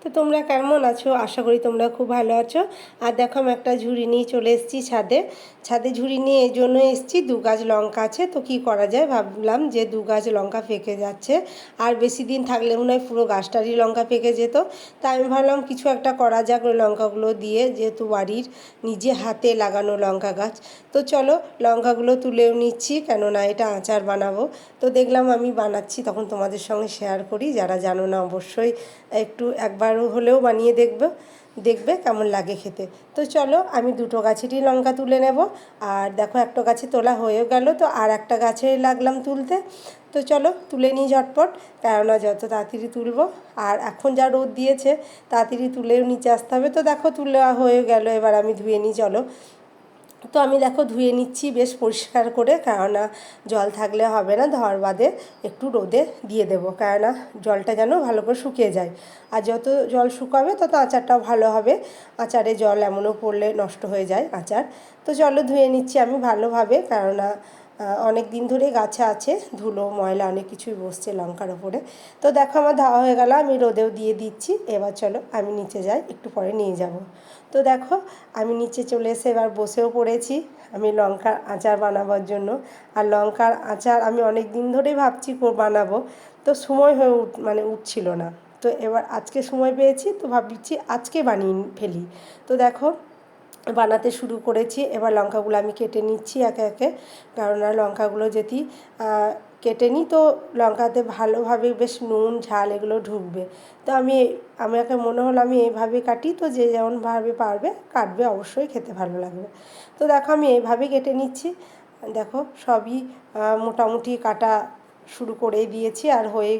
তো তোমরা কেমন আছো? আশা করি তোমরা খুব ভালো আছো। আর দেখো আমি একটা ঝুড়ি নিয়ে চলে এসেছি ছাদে ঝুড়ি নিয়ে এই জন্য এসেছি, 2 গাছ লঙ্কা আছে। তো কি করা যায়, ভাবলাম যে 2 গাছ লঙ্কা পেকে যাচ্ছে, আর বেশি দিন থাকলে মনে হয় পুরো গাছটারই লঙ্কা পেকে যেত। তাই আমি ভাবলাম কিছু একটা করা যাক ওই লঙ্কাগুলো দিয়ে, যেহেতু বাড়ির নিজে হাতে লাগানো লঙ্কা গাছ। তো চলো লঙ্কাগুলো তুলেও নিচ্ছি, কেননা এটা আচার বানাবো। তো দেখলাম আমি বানাচ্ছি, তখন তোমাদের সঙ্গে শেয়ার করি। যারা জানো না অবশ্যই একটু একবারও হলেও বানিয়ে দেখবে কেমন লাগে খেতে। তো চলো আমি 2টো গাছেরই লঙ্কা তুলে নেব। আর দেখো একটা গাছে তোলা হয়ে গেল, তো আর একটা গাছে লাগলাম তুলতে। তো চলো তুলে নিই ঝটপট, কেননা যত তাড়াতাড়ি তুলবো, আর এখন যা রোদ দিয়েছে তাড়াতাড়ি তুলেও নিচে আসতে হবে। তো দেখো তুলে হয়ে গেল, এবার আমি ধুয়ে নিই চলো। তো আমি দেখো ধুয়ে নিচ্ছি বেশ পরিষ্কার করে, কেননা জল থাকলে হবে না, ধোয়ার বাদে একটু রোদে দিয়ে দেবো, কেননা জলটা যেন ভালো করে শুকিয়ে যায়। আর যত জল শুকাবে তত আচারটাও ভালো হবে। আচারে জল এমনও পড়লে নষ্ট হয়ে যায় আচার। তো চলো ধুয়ে নিচ্ছি আমি ভালোভাবে, কেননা অনেক দিন ধরে গাছে আছে, ধুলো ময়লা অনেক কিছুই বসছে লঙ্কার ওপরে। তো দেখো আমার ধোয়া হয়ে গেল, আমি রোদেও দিয়ে দিচ্ছি। এবার চলো আমি নিচে যাই, একটু পরে নিয়ে যাব। তো দেখো আমি নিচে চলে এসে এবার বসেও পড়েছি আমি লঙ্কার আচার বানাবার জন্য। আর লঙ্কার আচার আমি অনেক দিন ধরেই ভাবছি বানাবো, তো সময় হয়ে উঠছিল না। তো এবার আজকে সময় পেয়েছি, তো ভাবছি আজকে বানিয়ে ফেলি। তো দেখো বানাতে শুরু করেছি। এবার লঙ্কাগুলো আমি কেটে নিচ্ছি একে একে, কেননা লঙ্কাগুলো যদি কেটে নিই তো লঙ্কাতে ভালোভাবে বেশ নুন ঝাল এগুলো ঢুকবে। তো আমাকে মনে হলো আমি এইভাবে কাটি, তো যে যেমনভাবে পারবে কাটবে, অবশ্যই খেতে ভালো লাগবে। তো দেখো আমি এইভাবেই কেটে নিচ্ছি। দেখো সবই মোটামুটি কাটা শুরু করেই দিয়েছি, আর হয়ে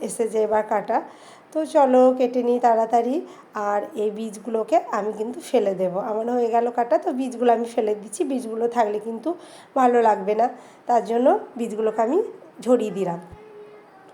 এসেছে এবার কাটা। তো চলো কেটে নিই তাড়াতাড়ি। আর এই বীজগুলোকে আমি কিন্তু ফেলে দেবো, আমার হয়ে গেল কাটা, তো বীজগুলো আমি ফেলে দিচ্ছি। বীজগুলো থাকলে কিন্তু ভালো লাগবে না, তার জন্য বীজগুলোকে আমি ঝরিয়ে দিলাম।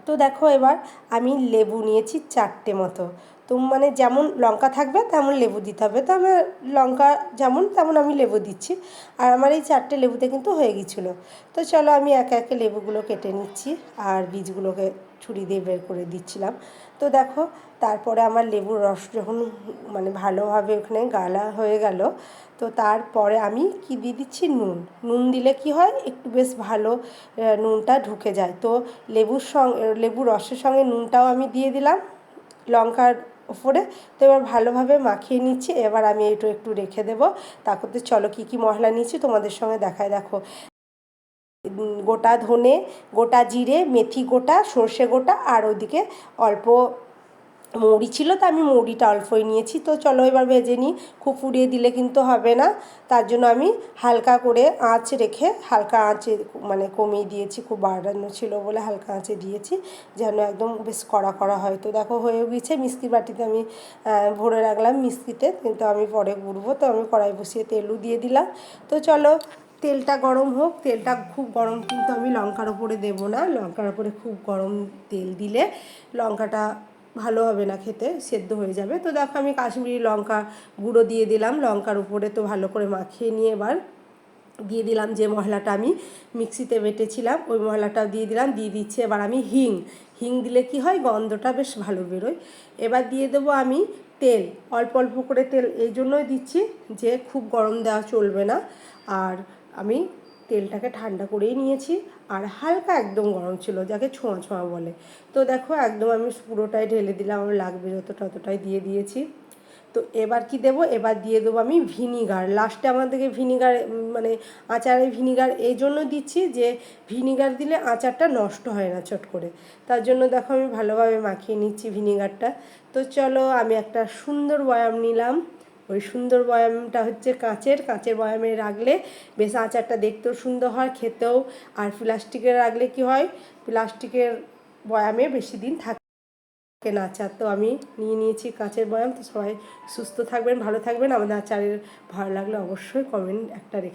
তো দেখো এবার আমি লেবু নিয়েছি 4টে মতো। তো যেমন লঙ্কা থাকবে তেমন লেবু দিতে হবে, তো আমার লঙ্কা যেমন তেমন আমি লেবু দিচ্ছি। আর আমার এই 4টে লেবুতে কিন্তু হয়ে গিয়েছিলো। তো চলো আমি একে একে লেবুগুলো কেটে নিচ্ছি, আর বীজগুলোকে ছুরি দিয়ে বের করে দিচ্ছিলাম। তো দেখো তারপরে আমার লেবুর রস যখন ভালোভাবে ওখানে গালা হয়ে গেল, তো তারপরে আমি কি দিয়ে দিচ্ছি, নুন দিলে কি হয় একটু বেশ ভালো নুনটা ঢুকে যায়। তো লেবুর রসের সঙ্গে নুনটাও আমি দিয়ে দিলাম লঙ্কার ওপরে। তো এবার ভালোভাবে মাখিয়ে নিচ্ছি। এবার আমি একটু রেখে দেবো। তারপরে চলো কী কী মশলা নিচ্ছি তোমাদের সঙ্গে দেখায়। দেখো গোটা ধনে, গোটা জিরে, মেথি গোটা, সর্ষে গোটা, আর ওইদিকে অল্প মৌরি ছিল, তো আমি মৌরিটা অল্পই নিয়েছি। তো চলো এবার ভেজে নিই, খুব পুড়িয়ে দিলে কিন্তু হবে না, তার জন্য আমি হালকা করে আঁচ রেখে হালকা আঁচে কমিয়ে দিয়েছি, খুব বাড়ানো ছিল বলে হালকা আঁচে দিয়েছি, যেন একদম বেশ কড়া কড়া হয়। তো দেখো হয়ে গিয়েছে, মিষ্টির বাটিতে আমি ভরে রাখলাম মিষ্টিতে, কিন্তু আমি পরে গুড়বো। তো আমি কড়াই বসিয়ে তেলও দিয়ে দিলাম। তো চলো তেলটা গরম হোক। তেলটা খুব গরম কিন্তু আমি লঙ্কার ওপরে দেবো না, লঙ্কার ওপরে খুব গরম তেল দিলে লঙ্কাটা ভালো হবে না, খেতে সেদ্ধ হয়ে যাবে। তো দেখো আমি কাশ্মীরি লঙ্কা গুঁড়ো দিয়ে দিলাম লঙ্কার উপরে। তো ভালো করে মাখিয়ে নিয়ে এবার দিয়ে দিলাম যে মশলাটা আমি মিক্সিতে বেটেছিলাম, ওই মশলাটাও দিয়ে দিলাম। দিয়ে দিচ্ছি এবার আমি হিং দিলে কি হয়, গন্ধটা বেশ ভালো বেরোয়। এবার দিয়ে দেবো আমি তেল, অল্প অল্প করে তেল এই জন্যই দিচ্ছি যে খুব গরম দেওয়া চলবে না। আর আমি তেলটাকে ঠান্ডা করেই নিয়েছি, আর হালকা একদম গরম ছিল, যাকে ছোঁয়া ছোঁয়া বলে। তো দেখো একদম আমি পুরোটাই ঢেলে দিলাম, আমার লাগবে যতটা ততটাই দিয়ে দিয়েছি। তো এবার কি দেবো, এবার দিয়ে দেবো আমি ভিনিগার লাস্টে। আমাদেরকে ভিনিগার আচারে ভিনিগার এই জন্য দিচ্ছি যে ভিনিগার দিলে আচারটা নষ্ট হয় না চট করে, তার জন্য দেখো আমি ভালোভাবে মাখিয়ে নিচ্ছি ভিনিগারটা। তো চলো আমি একটা সুন্দর বয়াম নিলাম, ওই সুন্দর বয়ামটা হচ্ছে কাঁচের বয়ামে রাখলে বেশ আচারটা দেখতেও সুন্দর হয়, খেতেও। আর প্লাস্টিকে রাখলে কি হয়, প্লাস্টিকের বয়ামে বেশি দিন থাকে না আচার। তো আমি নিয়ে নিয়েছি কাঁচের বয়াম। তো সবাই সুস্থ থাকবেন, ভালো থাকবেন। আমাদের আচারের ভালো লাগলে অবশ্যই কমেন্ট একটা রেখে